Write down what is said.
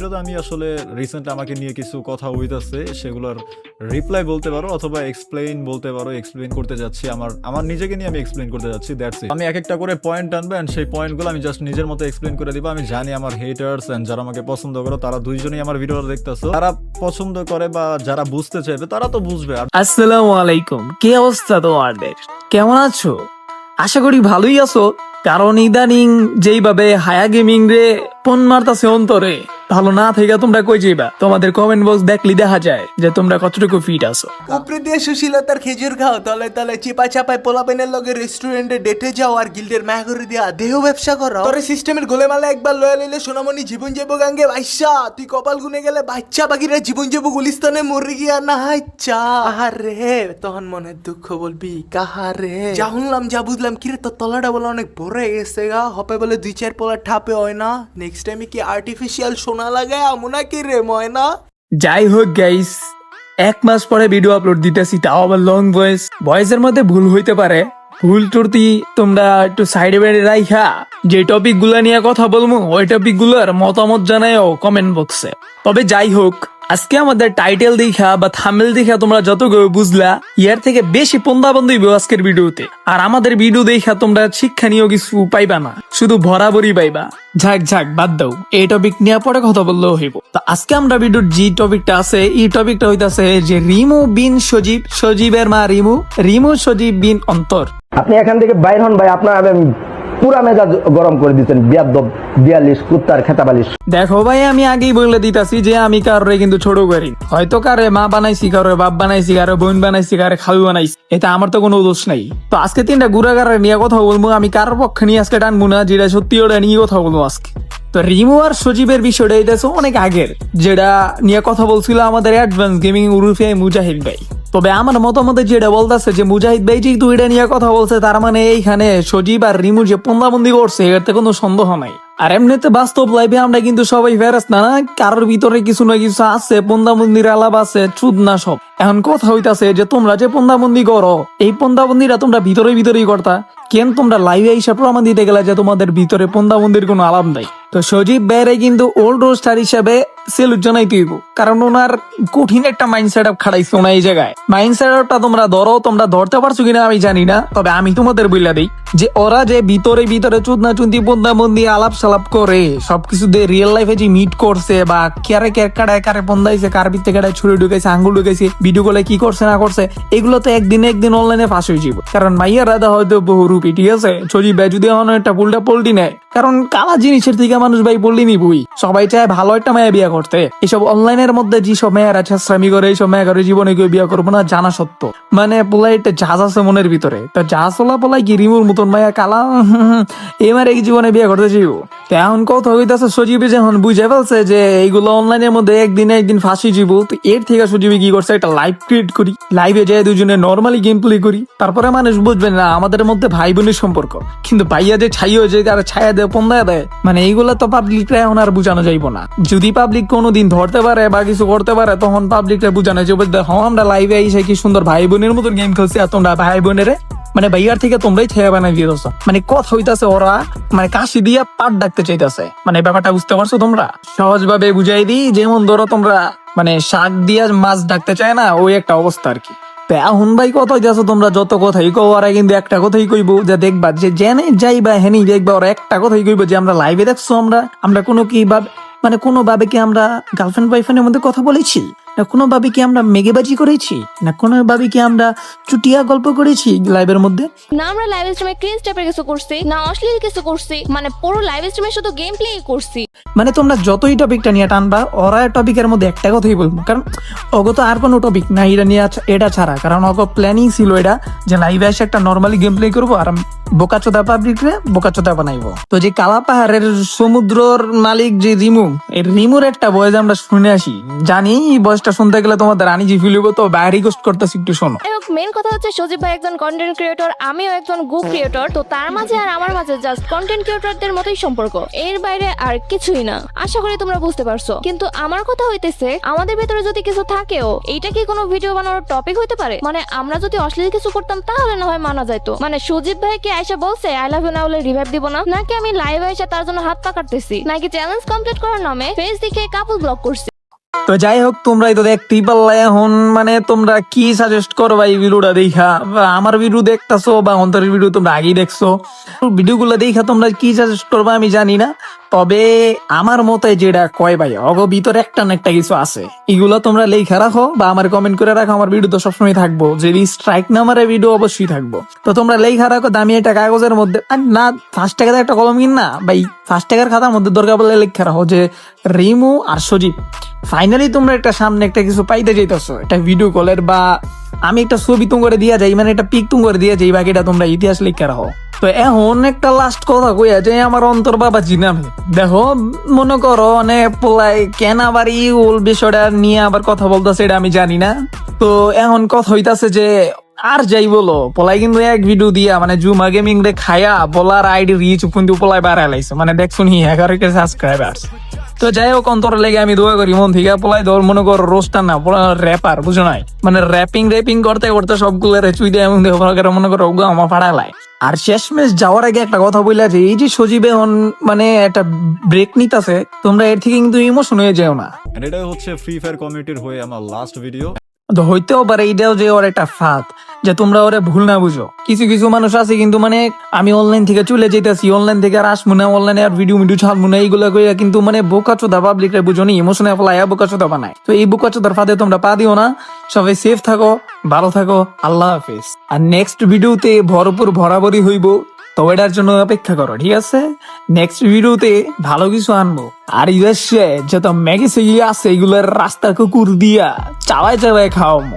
তো আমি আসলে রিসেন্ট আমাকে নিয়ে কিছু কথা হইতাছে, সেগুলোর রিপ্লাই বলতে পারো অথবা এক্সপ্লেইন বলতে পারো। এক্সপ্লেইন করতে যাচ্ছি, আমার নিজেকে নিয়ে আমি এক্সপ্লেইন করতে যাচ্ছি, দ্যাটস ইট। আমি এক একটা করে পয়েন্ট আনবো এন্ড সেই পয়েন্টগুলো আমি জাস্ট নিজের মতো এক্সপ্লেইন করে দিব। আমি জানি আমার হেটার্স এন্ড যারা আমাকে পছন্দ করো তারা দুইজনই আমার ভিডিওটা দেখতেছো, তারা পছন্দ করে বা যারা বুঝতে চাইবে তারা তো বুঝবে। আর আসসালামু আলাইকুম, কি অবস্থা তোমাদের? কেমন আছো? আশা করি ভালোই আছো, কারণ ইদানিং যেইভাবে হায়া গেমিং রে ফোন মারতাছে অন্তরে, ভালো না থেকে তোমরা কই যাইবা? তোমাদের কমেন্ট বক্স দেখলি দেখা যায় যে তোমরা কতটুকু ফিট আছো। উপরে দিয়ে সুশীলতার খেজুর খাও, তলে তলে চিপা চাপায় পোলাপেনের লগে রেস্টুরেন্টে ডেটে যাও আর গিল্ডের মায়া করে দিয়া দেহ ব্যবসা করো। তোর সিস্টেমের গোলে মালে একবার লয়া লইলে সোনামণি জীবন যাবো গাঙ্গে বাইশা, তুই কপাল গুনে গেলে বাচ্চা বাকিরা জীবন যাবো গুলিস্তানে মরে গিয়া না হাইচ্ছা। আহারে তখন মনের দুঃখ বলবি কাহারে? যা শুনলাম যা বুঝলাম, কিরে তোর তলাটা বলে অনেক বড় হয়ে গেছে গা, হপে বলে 2-4 পোলা ঠাপে হয় না। নেক্সট টাইমে কি আর্টিফিশিয়াল সোনা লাগায় আমুনা কি রে ময়না? যাই হোক গাইস, 1 মাস পরে ভিডিও আপলোড দিতেছি, তাও আবার লং ভয়েসের মধ্যে ভুল হইতে পারে। ভুল ত্রুটি তোমরা একটু সাইডে বেড়ে রাইখা যে টপিক গুলা নিয়ে কথা বলবো ওই টপিক গুলার মতামত জানায়ও কমেন্ট বক্সে। তবে যাই হোক, আজকে আমাদের টাইটেল দেখা বা থাম্বনেল দেখা তোমরা যতটুকু বুঝলা, ইয়ার থেকে বেশি পন্দাবন্দি আজকের ভিডিওতে। আর আমাদের ভিডিও দেখা তোমরা শিক্ষণীয় কিছু পাইবা না, শুধু ভরাভরি পাইবা। ঝাক বাদ দাও, এই টপিক নিয়ে পরে কথা বললেও হইব। তো আজকে আমরা ভিডিওর যে টপিকটা আছে, এই টপিকটা হইতাছে যে রিমু বিন সজীব, সজীবের মা রিমু সজীব বিন অন্তর। আপনি এখান থেকে বাইর হন ভাই, আপনার পুরা মেজাজ গরম করে দিচ্ছেন। বিয়াদব 42 কুত্তার খেতাবালিশ। দেখো ভাই, আমি আগেই বলে দিতাছি যে আমি কারোরে কিন্তু ছোট করি। হয়তো কারে মা বানাইছি, কারো বাপ বানাইছি, কারো বোন বানাইছি, কারে খালু বানাইছি, এটা আমার তো কোনো দোষ নাই। তো আজকে 3টা গুড়াগাড়া নিয়ে কথা বলবো। আমি কারোর পক্ষে নিয়ে আজকে টানবো না, যেটা সত্যি ওটা নিয়ে কথা বলবো আজকে। তো রিমু আর সজীবের বিষয়টা এটা অনেক আগের, যেটা নিয়ে কথা বলছিল আমাদের অ্যাডভান্স গেমিং উরুফে মুজাহিদ ভাই। তবে আমার মতামতে যেটা বলতেছে যে মুজাহিদ ভাই যেহেতু এটা নিয়ে কথা বলছে, তার মানে এইখানে সজীব আর রিমু যে পন্দাবন্দি করছে এতে কোনো সন্দেহ নাই। আর এমনিতে বাস্তব লাইফে আমরা কিন্তু সবাই ফেরাস না, কারোর ভিতরে কিছু না কিছু আছে, পন্দাবন্দির আলাপ আছে, চুদ না সব। এখন কথা হইতাছে যে তোমরা যে পন্দাবন্দি করো, এই পন্দাবন্দিটা তোমরা ভিতরেই করতা কেন? তোমরা লাইভে এইসব প্রমাণ দিতে গেলে যে তোমাদের ভিতরে পন্দাবন্দির কোনো আলাপ নাই। তো সজীব ভাইরে কিন্তু ওল্ড রোস্টার হিসেবে সেলুট জানাই তুইব, কারণ ওনার কঠিন একটা মাইন্ড সেট আপ খাড়াইছে ওনা এই জায়গায়। মাইন্ড সেট আপটা তোমরা তোমরা ধরতে পারছো কিনা আমি জানি না, তবে আমি তোমাদের বইলা দিই যে ওরা যে ভিতরে চুদনা চুন্তি পন্দাবন্দি আলাপ সালাপ করে সবকিছু দিয়ে রিয়েল লাইফে যে মিট করছে বা কারে পন্দাইছে, কার ভিতরে কাটায় ছুরি ঢুকেছে, আঙ্গুল ঢুকেছে, ভিডিও গুলো কি করছে না করছে, এগুলো তো একদিন অনলাইনে ফাঁস হয়ে যাব। কারণ মাইয়া রাধা হয়তো বহু রূপী, ঠিক আছে? সজীব ভাই যদি এখন একটা পোল্টি নেয়, কারণ কালা জিনিসের থেকে মানুষ ভাই পল্লি নিবই। সবাই চায় ভালো একটা মেয়ে বিয়ে করতে। এসব অনলাইনের মধ্যে যেসব মেয়েরা ছাত্রামি করে, এইসব মেয়ে করে জীবনে কেউ বিয়ে করবো না জানা সত্য। মানে পোলাই একটা জাহাজ আছে মনের ভিতরে, তো জাহাজ চলা পোলাই কি রিমুর মতন মায়া কালা এবার এই জীবনে বিয়ে করতে চাইব। তো এখন কথা হইতেছে সজীবে যখন বুঝে ফেলছে যে এইগুলো অনলাইনের মধ্যে একদিন ফাঁসি জীব, তো এর থেকে সজীবে কি করছে, একটা লাইভ ক্রিয়েট করি, লাইভে যাই দুজনে নর্মালি গেম প্লে করি, তারপরে মানুষ বুঝবে না আমাদের মধ্যে ভাই বোনের সম্পর্ক। কিন্তু ভাইয়া যে ছাইও যে আর ছায়া দেয় পন্দা দেয়, মানে এইগুলো তো পাবলিকরা এখন আর বুঝানো যাইব না। যদি পাবলিক কোনোদিন ধরতে পারে বা কিছু করতে পারে, তখন পাবলিকরা বুঝানো যাবে দেখো আমরা লাইভে এসে কি সুন্দর ভাই বোনের মতন গেম খেলছি, আর তোমরা ভাই বোনের মানে ভাইয়ার থেকে তোমরাই ছায়া বানাই দিয়েছ। মানে কথা হইতাছে ওরা মানে কাশি দিয়া পাট ডাকতে চাইতেছে। মানে ব্যাপারটা বুঝতে পারছো তোমরা? সহজ ভাবে বুঝাই দিই, যেমন ধরো তোমরা মানে শাক দিয়া মাছ ডাকতে চায় না, ওই একটা অবস্থা আর কি। এখন ভাই কথা হইতেছো তোমরা যত কথাই কো, ওরা কিন্তু একটা কথাই কইবো যে দেখবা যে জেনে যাইবা হেনি দেখবা ওরা একটা কথাই কইবো যে আমরা লাইভে দেখছো, আমরা কোনো কি মানে কোনো ভাবে কি আমরা গার্লফ্রেন্ড বয়ফ্রেন্ডের মধ্যে কথা বলেছি, না কোনো ভাবে কি আমরা মেগেবাজি করেছি, না কোনো ভাবে কি আমরা চুটিয়া গল্প করেছি লাইভের মধ্যে, না আমরা লাইভ স্ট্রিমে ক্রিঞ্জ টাইপের কিছু করছি, না অশ্লীল কিছু করছি, মানে পুরো লাইভ স্ট্রিমে শুধু গেম প্লেই করছি। মানে তোমরা যতই টপিকটা নিয়ে টানবা, ওরা টপিকের মধ্যে একটা কথাই বলবো, কারণ অগত আর কোনো টপিক না এটা নিয়ে এটা ছাড়া। কারণ অগ প্ল্যানিং ছিল এটা যে লাইভে এসে একটা নর্মালি গেম প্লে করবো আর বোকাচোদা পাবলিকরে বোকাচোদা বানাইবো। তো যে কালা পাহাড়ের সমুদ্রর মালিক যে রিমু, এই রিমুর একটা বয়স আমরা শুনে আসি, জানি বয়স ভয়েসটা শুনতে গেলে তোমাদের আনিজি ফিল হইব, তো বাইরে রিকোয়েস্ট করতেছি একটু শোনো। মেন কথা হচ্ছে সজীব ভাই একজন কন্টেন্ট ক্রিয়েটর, আমিও একজন গো ক্রিয়েটর, তো তার মাঝে আর আমার মাঝে জাস্ট কন্টেন্ট ক্রিয়েটরদের মতোই সম্পর্ক, এর বাইরে আর কিছুই না। আশা করি তোমরা বুঝতে পারছো। কিন্তু আমার কথা হইতেছে আমাদের ভেতরে যদি কিছু থাকেও, এইটা কি কোনো ভিডিও বানানোর টপিক হইতে পারে? মানে আমরা যদি অশ্লীল কিছু করতাম তাহলে না হয় মানা যাইতো। মানে সজীব ভাই কি আয়সা বলছে আই লাভ ইউ না হলে রিভাইভ দিব না, নাকি আমি লাইভ আয়সা তার জন্য হাত পা কাটতেছি, নাকি চ্যালেঞ্জ কমপ্লিট করার নামে ফেস দেখে কাপল ব্লক করছি? তো যাই হোক, তোমরাই তো দেখতেই পারলে এখন, মানে তোমরা কি সাজেস্ট করবা এই ভিডিওটা দেখা? বা আমার ভিডিও দেখতেছো বা অন্তরের ভিডিও তোমরা আগেই দেখছো, ভিডিওগুলো দেখা তোমরা কি সাজেস্ট করবা আমি জানি না। তবে আমার মতে যেটা কয় ভাই, অগ ভিতরে একটা না একটা কিছু আছে, এগুলো তোমরা লেখা রাখো বা আমার কমেন্ট করে রাখো। আমার ভিডিও তো সবসময় থাকবো, যদি স্ট্রাইক না মারে ভিডিও অবশ্যই থাকবো। তো তোমরা লেখা রাখো দামি একটা কাগজের মধ্যে, আর না 5 টাকাতে একটা কলম কিন না ভাই, 5 টাকার খাতার মধ্যে দরকার বলে লেখা রাখো যে রিমু আর সজীব। ফাইনালি তোমরা একটা সামনে একটা কিছু পাইতে যাইতেছো, একটা ভিডিও কলের বা আমি একটা ছবি তুম করে দিয়া যাই, মানে একটা পিক তুম করে দিয়া যাই, বাকিটা তোমরা ইতিহাস লিখে রাখো। তো এখন একটা লাস্ট কথা কইয়া যে আমার অন্তর বাবা জিনাম, দেখো মনে করো অনেক পোলাই কেন আবার এই ওল বিষয়টা নিয়ে আবার কথা বলতেছে এটা আমি জানি না। তো এখন কথা হইতাছে যে আর যাই বলো, পোলাই কিন্তু এক ভিডিও দিয়া মানে জুমা গেমিং রে খায়া বলার আইডি রিচ কিন্তু পোলাই বাড়াই লাইছে, মানে দেখছো নি 11 সাবস্ক্রাইবার্স। তো যাই হোক, অন্তর লেগে আমি দোয়া করি মন থেকে, পোলাই ধর মনে করো রোস্টার না, পোলা র্যাপার, বুঝো নাই, মানে র্যাপিং করতে করতে সবগুলো চুই দেয় এমন মনে করো ওগুলো আমার ফাড়ালায়। আর শেষমেশ যাওয়ার আগে একটা কথা বললা যে এই যে সজীব এখন মানে একটা ব্রেক নিতেছে, তোমরা এর থেকে কিন্তু ইমোশন হয়ে যাও না। And এটাই হচ্ছে ফ্রি ফায়ার কমিউনিটির হয়ে আমার লাস্ট ভিডিও। তো হইতেও পারে এইটাও যে ওর একটা ফাঁদ, যে তোমরা ওরে ভুল না বুঝো। কিছু কিছু মানুষ আছে কিন্তু মানে আমি অনলাইন থেকে চলে যেতেছি, অনলাইন থেকে আর আসবো না, অনলাইনে আর ভিডিও ছাড়বো না, এইগুলো কইয়া কিন্তু মানে বোকাচোদা পাবলিক রে বুঝো নি, ইমোশনে ফলাইয়া বোকাচোদা বানায়। তো এই বোকাচোদার ফাঁদে তোমরা পা দিও না। সবাই সেফ থাকো, ভালো থাকো, আল্লাহ হাফেজ। আর নেক্সট ভিডিওতে ভরপুর ভরাভরি হইব, তো এটার জন্য অপেক্ষা করো, ঠিক আছে? নেক্সট ভিডিওতে ভালো কিছু আনবো। আর ইউএসএ যত ম্যাগি সেগি আছে এগুলোর রাস্তা কুকুর দিয়া চাবাই চাবাই খাওয়াবো।